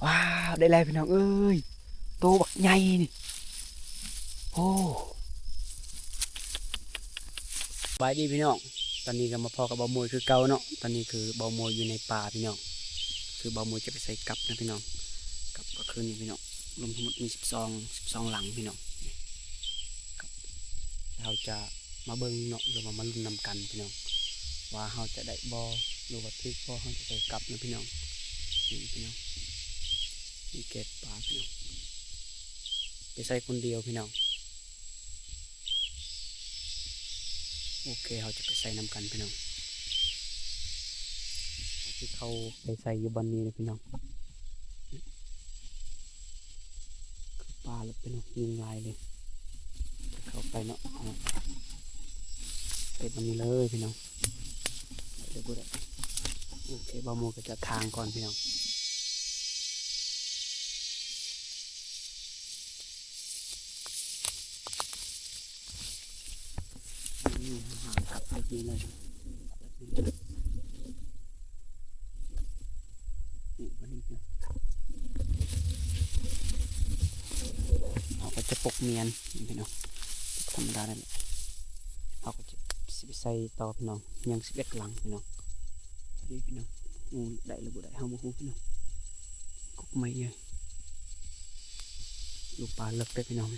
ว้าวได้แล้วพี่น้องเอ้ยโตบักใหญ่นี่โอ้บายดีพี่น้องตอนนี้ก็มาพอกับเบาโมยคือเก่าเนาะตอนนี้คือเบาโมยอยู่ในป่าพี่น้องคือเบาโมยจะไปใส่กับนะพี่น้องกับก็คือนี่พี่น้องรวมทั้งหมดมี12หลังพี่น้องกับเราจะมาเบิ้งเนาะหรือว่ามาลุ้นนำกันพี่น้องว่าเราจะได้บอหรือว่าทึกบอเราจะใส่กับนะพี่น้องนี่พี่น้องนี่เก็บป่าพี่น้องไปใส่คนเดียวพี่น้องโอเคเราจะไปใส่นำกันพี่น้องที่เขาไปใส่อยู่บนนี้เลยพี่น้องคือปลาแล้วพี่น้องยิงลายเลยเข้าไปเนาะไปบนนี้เลยพี่น้องเดี๋ยวกูได้โอเคบาโมก็จะทางก่อนพี่น้องห่างกับแบบนี้เลยนี่วันนี้นะเขาก็จะปกเมียนพี่น้องธรรมดานั่นแหละเขาก็จะใส่ต่อพี่น้องยัง11 หลังพี่น้องนี่พี่น้องได้หรือบ่ได้เฮาบ่ฮู้พี่น้องกุกไม่เลยลูกปลาเลิกได้พี่น้อง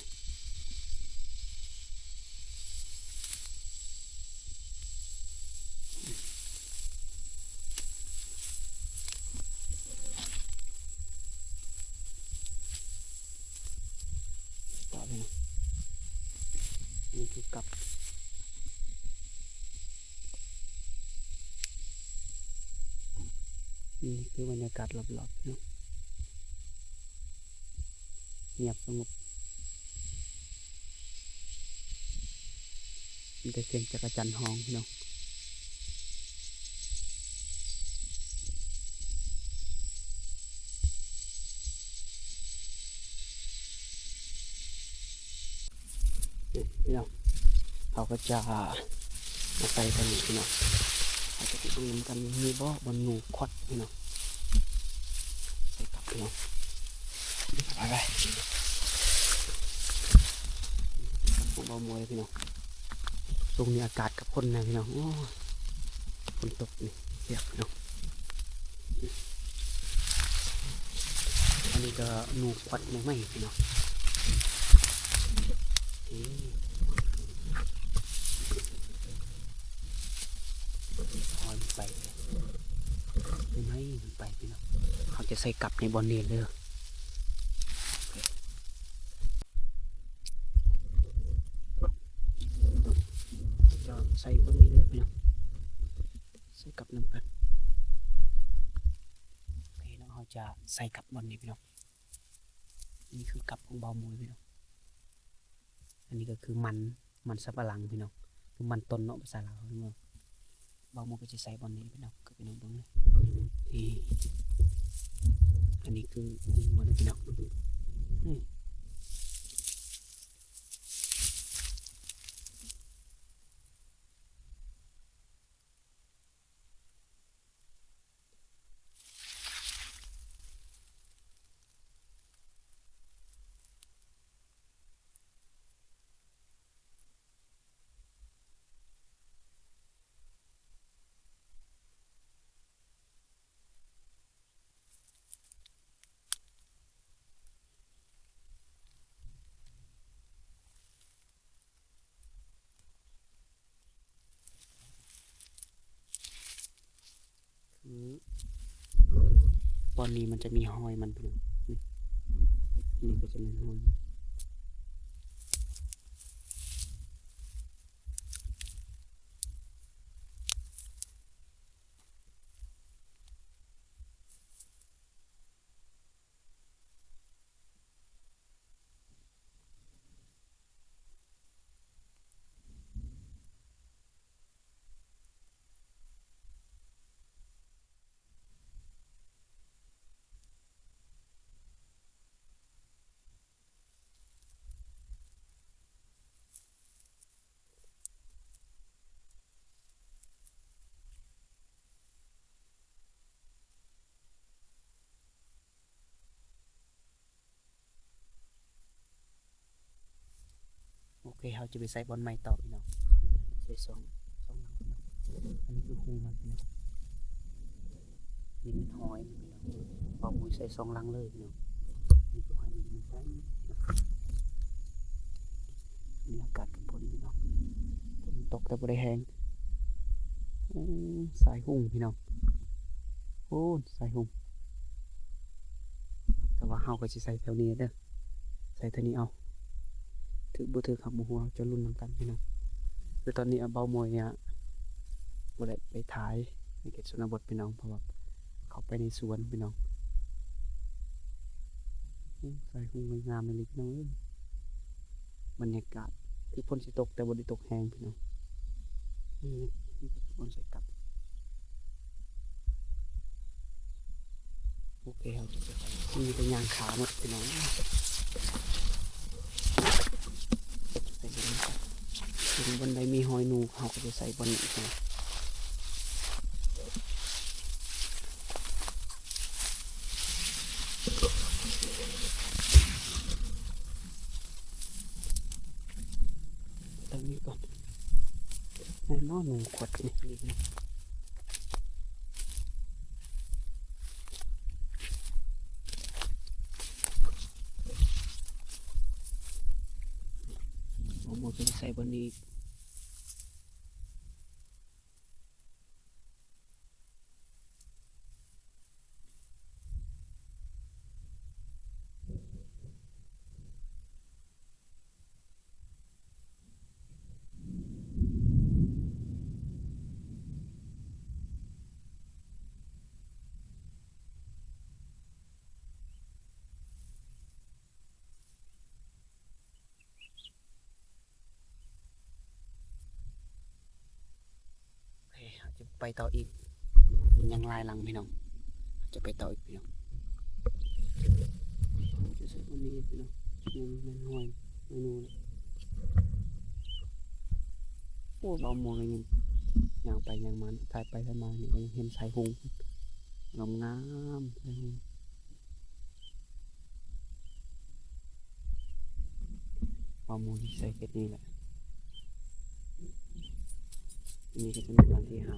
ต่อพี่น้องนี่คือกับนี่คือบรรยากาศรอบๆพี่น้องเงียบสงบมีแต่เสียงจักรจั่นฮ้องพี่น้องพี่น้องเขาก็จะมาใส่กันพี่น้องเขาจะไปดูกันมีบ่บนหนูคดพี่น้องใส่กับพี่น้องไปผมเอามวยพี่น้องตรงนี้อากาศกับคนนะพี่น้องโอ้ฝนตกนี่เปียกพี่น้องอันนี้ก็หนูควัดไม่พี่น้องคอยไปไม่ไปพี่น้องเขาจะใส่กับในบอลเนียนเลยจะใส่บอลนี้เลยพี่น้องใส่กับน้ำกันโอเคแล้วเขาจะใส่กับบอลนี้พี่น้องนี่คือกับของเบามวยพี่น้องอันนี้ก็คือมันสับปะหลังพี่น้องคือมันต้นเนาะภาษาลาวพี่น้องเบามวยก็จะใส่บอลนี้พี่น้องก็พี่น้องตรงนี้อันนี้คือมันพี่น้องคือบอลนี้มันจะมีหอยมันพี่น้องนี่ก็จะมีหอย เคเขาจะไปใส่บอลใหม่ต่อพี่น้องใส่สองอันนี้คือหูมันพี่น้องนี่เป็นหอยพี่น้องเอาหมูใส่2ลังเลยพี่น้องนี่คือหอยมันใส่นี่อากาศกับพอดีพี่น้องฝนตกแต่บ่ได้แห้งสายหุ่งพี่น้องโอ้สายหุ่งแต่ว่าเฮาก็สิใส่แถวนี้เด้อใส่แถวนี้เอาถือบ่ถือครับบ่ฮู้จะลุ้นนำกันพี่น้องคือตอนนี้เบามวยเนี่ยบ่ได้ไปถ่ายในเขตชนบทพี่น้องเพราะว่าเขาไปในสวนพี่น้องใส่หุ่งงามเลยพี่น้องบรรยากาศที่ฝนสิตกแต่บ่ได้ตกแห้งพี่น้องนี่ก็ฝนใส่กลับโอเคเราจะไปมีเป็นยางขาหมดพี่น้องใส่บนนี้ถึงบนใดมีหอยนูเขาก็จะใส่บนนี้นะตรงนี้ก่อนแน่นอนหนูขวดนี่หมดจะใส่บนนี้จะไปต่ออีกยังลายหลังพี่น้องจะไปต่ออีกพี่น้องจะใส่บนนี้พี่น้องมันหอยเมนูโอ้เบามองยังยังไปยังมันถ่ายไปถ่ายมาเนี่ยก็ยังเห็นสายหุงงามงามสายหุงเบามองใส่เกล็ดนี่แหละนี่ก็จะเป็นวันที่5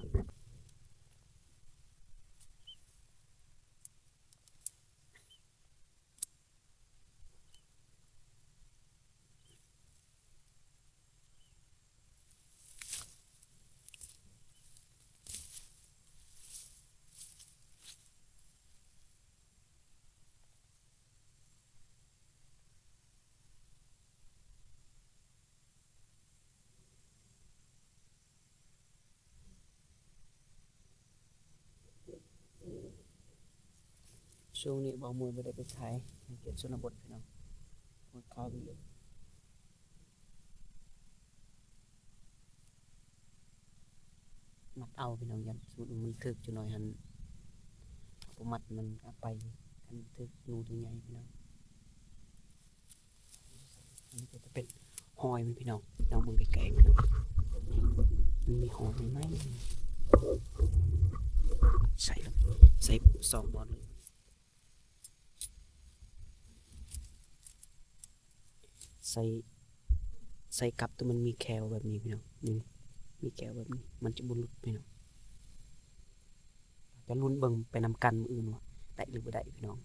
ช่วงนี้บ่มวยไม่ได้ไปถ่ายเก็บชนบทพี่น้องมันข้าวไปเลยมัดเอาพี่น้องยันสูดมันถึกจุหน่อยหันผมมัดมันไปกันถึกนูตัวใหญ่พี่น้องอันนี้ก็จะเป็นหอยมันพี่น้องน้องมึงไก่พี่น้องมันมีหอยไหมใส่2 บอลเลยใส่กับตัวมันมีแคลแบบนี้พี่น้องนี่มีแคลแบบนี้มันจะบุรุษพี่น้องจะลุ้นเบิ่งไปนำกันมืออื่นวะได้หรือไม่ได้พี่น้อง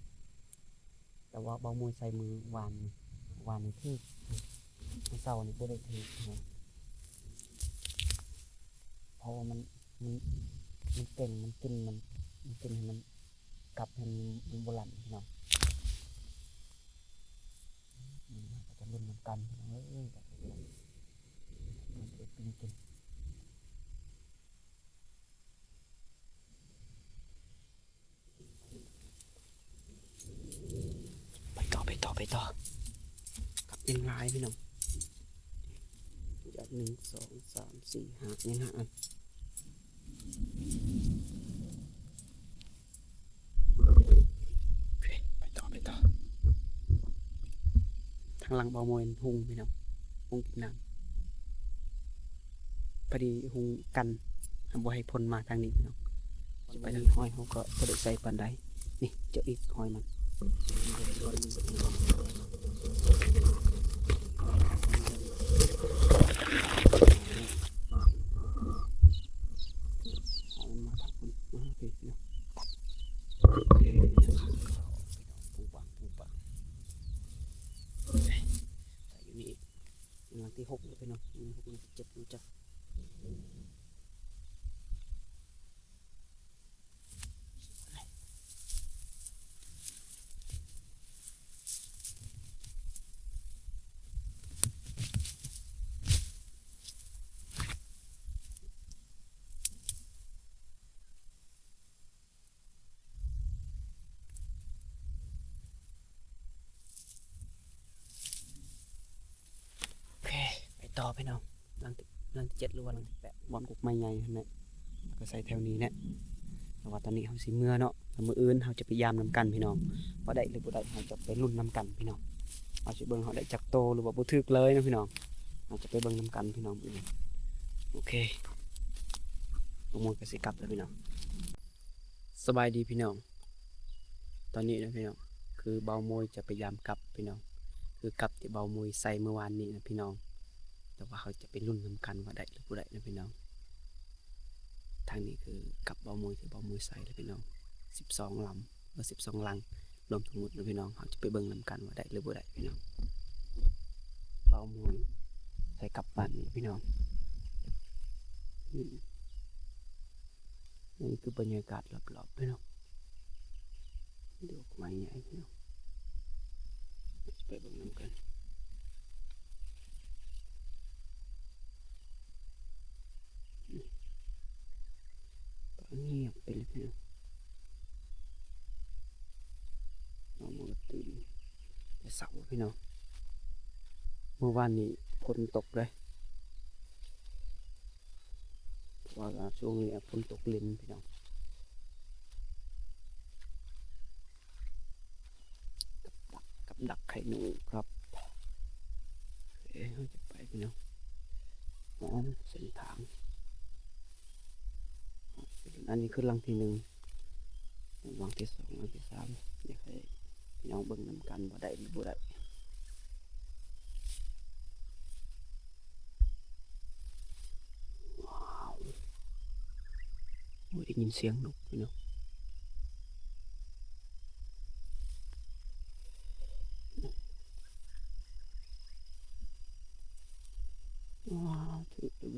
แต่ว่าเบามวยใส่มือวานนี่ที่เศร้านี่ไม่ได้ถือเพราะว่ามันเก่งมันกินให้มันกลับให้มันโบราณพี่น้องจะลุ้นนำกันพี่น้องมันจะปิ้งกินไปต่อกับยังลายพี่น้อง1 2 3 4 5ยัง5 อันไปต่อทางหลังเบามวยหุงพี่น้องหุงกินน้ำพอดีหุงกันบ่ให้พ้นมาทางนี้พี่น้องไปทางหอยเขาก็บ่ได้ใส่ปานใดนี่เจออีกหอยมัน ที่6แล้วพี่น้อง6วันที่7รู้จักโอเคไปต่อพี่น้องหลังที่7หรือว่าหลังที่8บอลกุกไม้ใหญ่นั่นแหละก็ใส่แถวนี้แหละแต่ว่าตอนนี้เฮาสิเมื่อเนาะถ้ามื้ออื่นเฮาจะไปยามนํกันพี่น้องบ่ได้หรือบ่ได้เฮาจะไปลุ้นนํกันพี่น้องเฮาสิเบิ่งเฮาได้จักโตหรือว่าบ่ถึกเลยนะพี่น้องเฮาจะไปเบิ่งนํกันพี่น้องมื้อนี้โอเคลงมือก็สิกลับแล้วพี่น้องสบายดีพี่น้องตอนนี้นะพี่น้องคือเบาโมยจะพยายามกลับพี่น้องคือกลับที่เบาโมยใส่เมื่อวานนี้นะพี่น้องแต่ว่าเขาจะไปลุ้นนํกันว่าได้หรือบ่ได้นะพี่น้องทางนี้คือกับเบาโมยที่เบาโมยใส่แล้วพี่น้อง12ลำหรือ12ลังรวมทั้งหมดนะพี่น้องเขาจะไปเบิ่งนํกันว่าได้หรือบ่ได้พี่น้องเบาโมยใส่กลับบ้านนี่พี่น้องนี่คือบรรยากาศรอบๆพี่น้องดอกไม้ใหญ่พี่น้องจะไปเบิ่งนํกันเงียบไปเลยพี่น้องเรามาตื่นแต่เสาร์พี่น้องเมื่อวานนี้ฝนตกเลยว่าช่วงนี้ฝนตกลิ้นพี่น้องกับดักไข่หนูครับเราจะไปพี่น้องเส้นทางอันนี้คือลังที่1ลังที่2ลังที่3อยากให้พี่น้องเบิ่งนำกันบ่ได้หรือบ่ได้ว้าวได้ยินเสียงนกพี่น้องว้าวถือน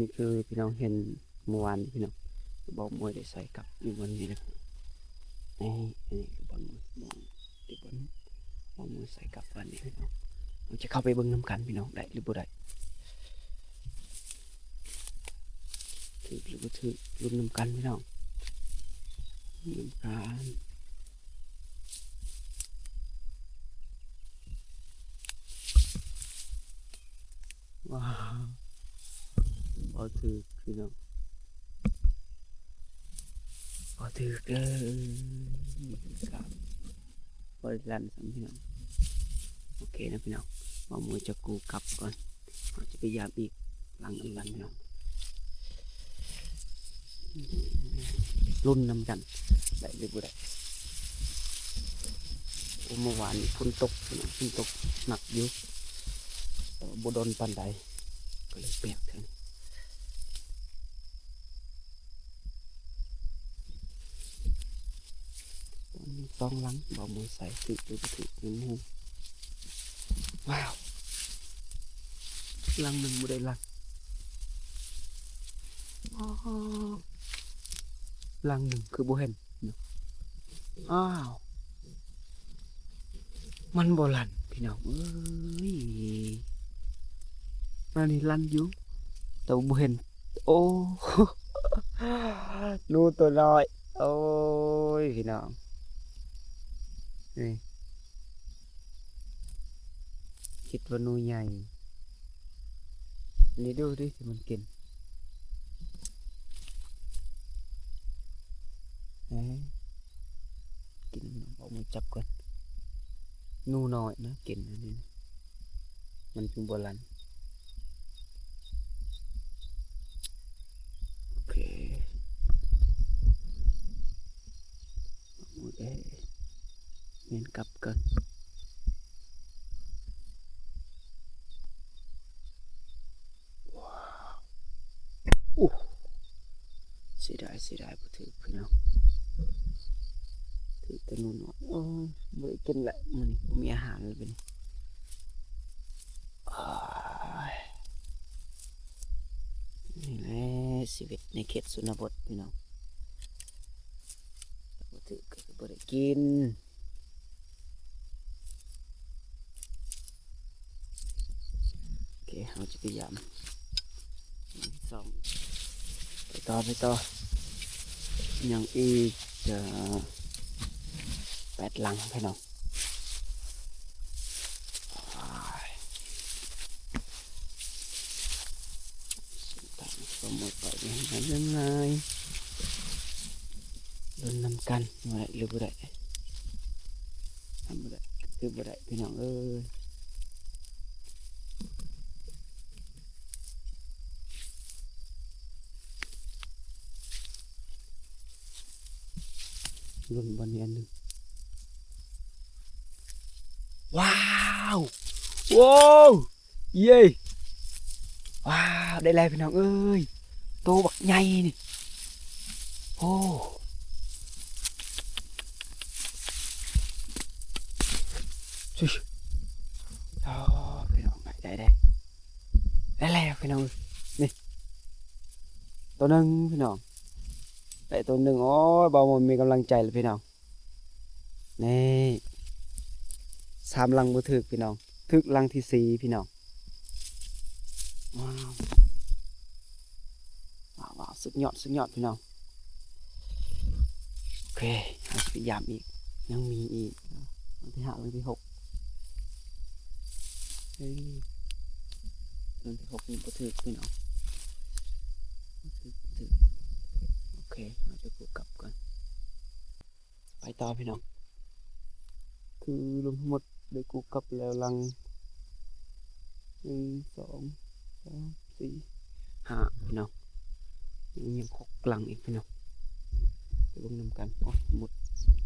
ี่คือพี่น้องเห็นเมื่อวานพี่น้องบอกมวยได้ใส่กับอยู่บนนี้นะนี่คือบอลมวยที่บอลมวยใส่กับวันนี้พี่น้องเราจะเข้าไปเบิ่งน้ำกันพี่น้องได้หรือบ่ได้ถือหรือบ่ถือลุ้นน้ำกันพี่น้องน้ำกันว้าวพอถือพี่น้องพอถือครับพอลันสามพี่น้องโอเคนะพี่น้องเอามือจะกูกลับก่อนเราจะพยายามอีกหลังพี่น้องรุ่นนำกันได้หรือบ่ได้เมื่อวานฝนตกพี่น้องฝนตกหนักอยู่บ่โดนปานใดก็เลยเปียกทั้งต้องลังบ่มือใส่ถือถือมือว้าวลังหนึ่งบ่ได้ลังลังหนึ่งคือบ่เห็นอ้าวมันบ่ลันพี่น้องเอ้ยอันนี้ลันอยู่แต่บ่เห็นโอ้นูตัวน้อยโอ้ยพี่น้องนี่คิดว่านูใหญ่นี่ดูดิที่มันกินกินเอามือจับก่อนนูน้อยนะกินอันนี้มันเป็นโบราณโอเคมือเงินกลับกันว้าว กินแหละมันมีอาหารเลยเป็นนี่แหละชีวิตในเขตชนบทพี่น้องบ่ถือก็บ่ได้กินโอเคเราจะพยายามสองไปต่อยังอีกจะ8 ลังพี่น้องก็หมดไปยังไงโดนนำกันมาได้หรือบ่ได้ทำบ่ได้คือบ่ได้พี่น้องรุ่นบอลเนียนหนึ่งว้าวว้าวเย้ว้าวได้แล้วพี่น้องเอ้ยโตบักใหญ่นี่โอ้ชิอ๋อพี่น้องได้แล้วพี่น้องนี่ตัวหนึ่งพี่น้องได้ตัวหนึ่งโอ้ยบ่าวมันมีกำลังใจเลยพี่น้องนี่3 ลังบ่ถึกพี่น้องถึกลังที่4พี่น้องว้าวสุดยอดพี่น้องโอเคเอาพยายามอีกยังมีอีกลังที่5ลังที่6ลังที่6นี่บ่ถึกพี่น้องถึกโอเคเราจะกูกลับก่อนไปต่อพี่น้องคือรวมทั้งหมดได้กูกลับแล้วลัง1 2 3 4 5พี่น้องยัง6 ลังอีกพี่น้องไปลงนำกันอ๋อหมด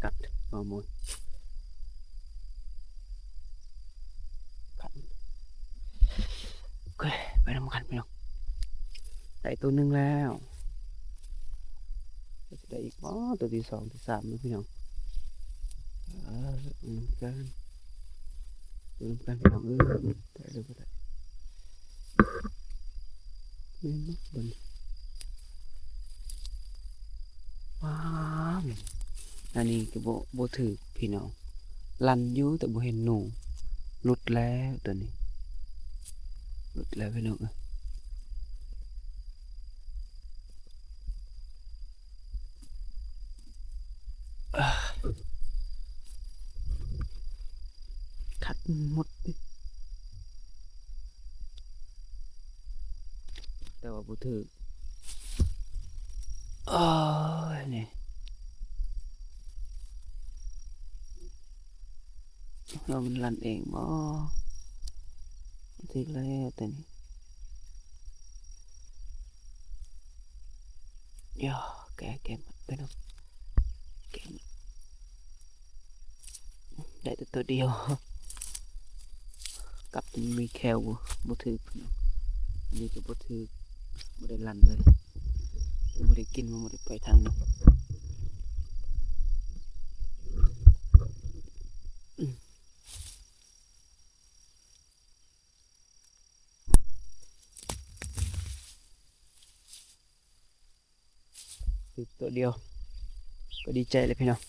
กัดมาหมดกัดโอเคไปนำกันพี่น้องได้ตัวหนึ่งแล้วจะได้อีกอ๋อตัวที่2ที่3นะพี่น้องนำกันพี่น้องได้เลยก็ได้นี่เนาะบนว้าวอันนี้ก็บ่ถือพี่น้องลันอยู่แต่บ่เห็นหนูหลุดแล้วตัวนี้หลุดแล้วพี่น้องคัดหมดแต่ว่าบ่ถือนี่เรามันลันเองบ่ถือแล้วแต่นี่ย่อแกหมดพี่น้องแกหมดได้แต่ตัวเดียวกับมีแคลบ่ถือพี่น้องอันนี้ก็บ่ถือบ่ได้ลันเลยบ่ได้กินบ่ได้ไปทางนั้นตัวเดียวก็ดีใจเลยพี่น้อง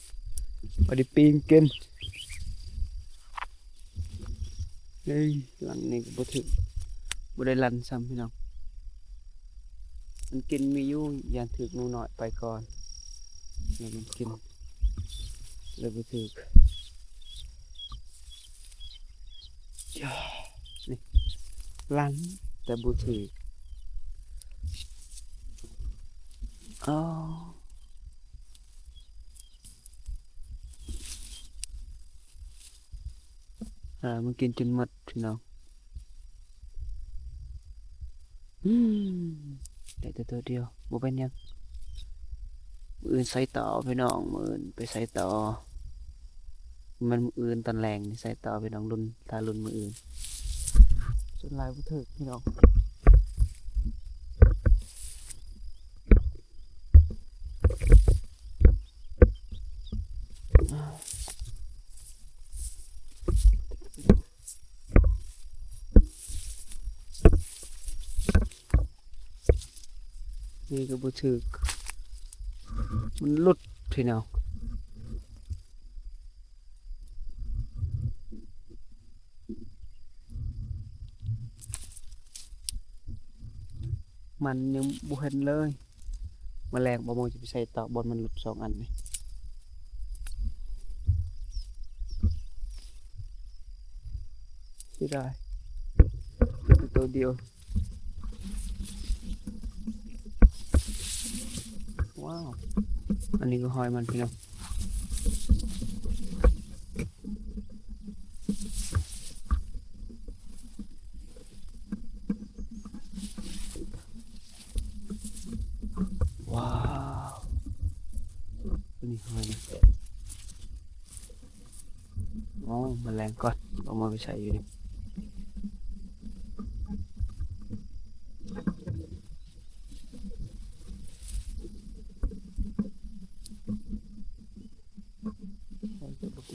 ก็ได้ปีนกินเฮ้ยหลังนี้ก็บ่ถึงบ่ได้ลันซ้ำพี่น้องมันกินมีอยู่ยานถึกหนูหน่อยไปก่อนแล้วมันกินเลยบ่ถึกนี่ลันแต่บ่ถึกอ๋อมันกินจนหมดพี่น้องได้แต่ตัวเดียวบ่เป็นยังมื้ออื่นใส่ต่อพี่น้องมื้ออื่นไปใส่ต่อมันมื้ออื่นตอนแรงนี่ใส่ต่อพี่น้องรุ่นถ้ารุ่นมื้ออื่นส่วนหลายบ่ถึกพี่น้อง นี่ก็บ่ถึกมันหลุดพี่น้องมันยังบ่เห็นเลยแมลงบ่มองจะไปใส่ต่อบอลมันหลุด2 อันนี่สิได้เก็บไปตัวเดียวว้าวอันนี้ก็หอยมันพี่น้องว้าวอันนี้หอยนะอ๋อแมลงก่อนเอามาไปใส่อยู่นี่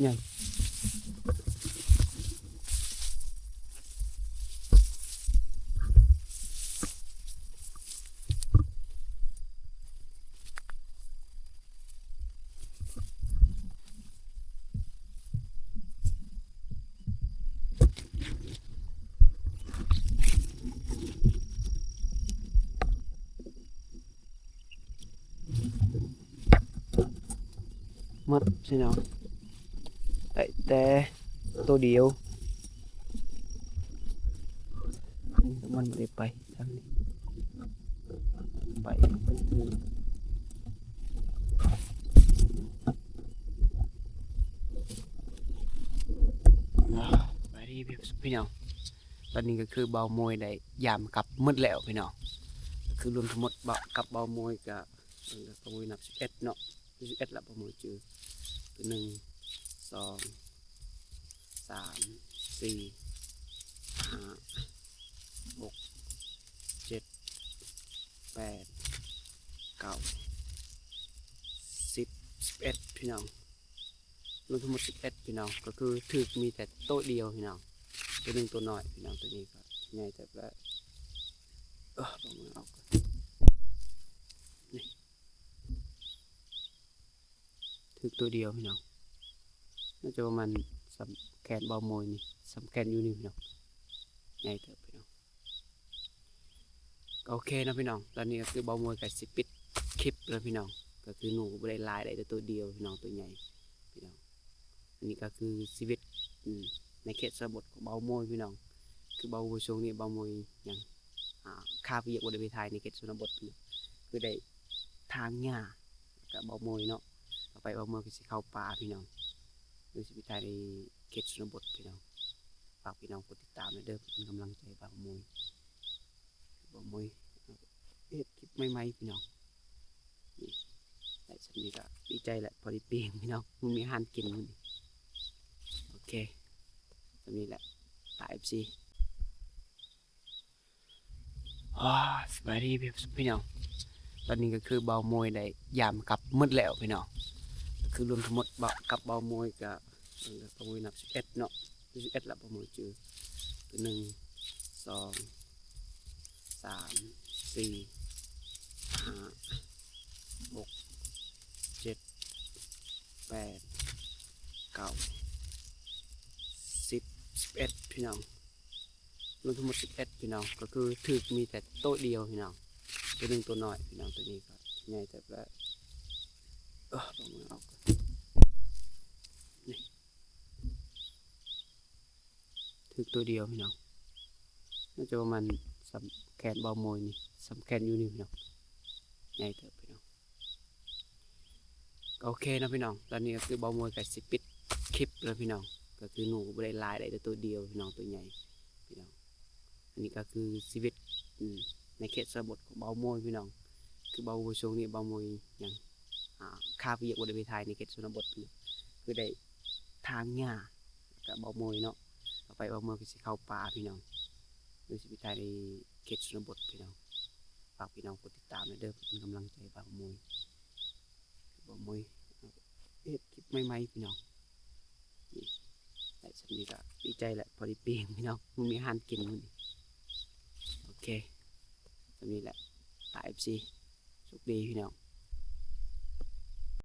ใหญ่มัดพี่น้องได้แต่ตัวเดียวมันไม่ได้ไปทางนี้ไปไปดีพี่น้องตอนนี้ก็คือเบามวยได้ยามกลับมืดแล้วพี่น้องคือรวมทั้งหมดกับเบามวยกับเบามวยนับ11เนาะ11ละเบามวยจือคือ1 2 3 4 5 6 7 8 9 10 11พี่น้องรวมทั้งหมด11พี่น้องก็คือถือมีแต่โต๊ะเดียวพี่น้องตัวหนึ่งตัวน้อยพี่น้องตัวนี้ก็ใหญ่แต่ละเอามือออกนี่ถือตัวเดียวพี่น้องน่าจะประมาณสำแขนเบามวยนี่สำแขนอยู่นี่พี่น้องใหญ่เถอะพี่น้องโอเคนะพี่น้องตอนนี้ก็คือเบามวยกับสิปิดคลิปแล้วพี่น้องก็คือหนูไม่ได้ลายได้แต่ตัวเดียวพี่น้องตัวใหญ่พี่น้องอันนี้ก็คือชีวิตในเขตชนบทของเบามวยพี่น้องคือเบามวยช่วงนี้เบามวยยังข้าเวียกบริเวณไทยในเขตชนบทคือได้ทางหญ้ากับเบามวยเนาะต่อไปเบามวยก็จะเข้าป่าพี่น้องคือชีวิตไทยในเขตชนบทพี่น้องฝากพี่น้องกดติดตามเด้อเป็นกำลังใจเบามวยเฮ็ดคลิปใหม่ๆพี่น้องนี่แต่ฉันนี่ก็ดีใจแหละพอดีเปียงพี่น้องมึงมีอาหารกินมึงโอเคตรงนี้แหละตายFCสบายดีพี่น้องตอนนี้ก็คือเบามวยได้ยามกลับมืดแล้วพี่น้องก็คือรวมทั้งหมดกับเบามวยกับเบามวยนับ11เนาะ11ละเบามวยจือคือ1 2 3 4 5 6 7 8 9 10 11พี่น้องรวมทั้งหมด11พี่น้องก็คือถือมีแต่โต๊ะเดียวพี่น้องตัวหนึ่งตัวน้อยพี่น้องตัวนี้ก็ใหญ่แต่ละเอามือออกนี่ถือตัวเดียวพี่น้องน่าจะประมาณสำแขนเบามวยนี่สำแขนอยู่นี่พี่น้องใหญ่เถอะพี่น้องโอเคนะพี่น้องตอนนี้ก็คือเบามวยกับสิปิดคลิปแล้วพี่น้องก็คือหนูไม่ได้ลายได้แต่ตัวเดียวพี่น้องตัวใหญ่พี่น้องอันนี้ก็คือชีวิตในเขตชนบทของเบามวยพี่น้องคือเบามวยช่วงนี้เบามวยยังข้าเวียกบริเวณไทยในเขตชนบทคือได้ทางหญ้ากับเบามวยเนาะต่อไปเบามวยก็จะเข้าป่าพี่น้องคือชีวิตไทยในเขตชนบทพี่น้องฝากพี่น้องกดติดตามเด้อเป็นกำลังใจเบามวยเฮ็ดคลิปใหม่ๆพี่น้องนี่แต่ฉันนี่ก็ดีใจแหละพอดีเปียงพี่น้องมึงมีอาหารกินมึงโอเคตรงนี้แหละตายFC สุกดีพี่น้อง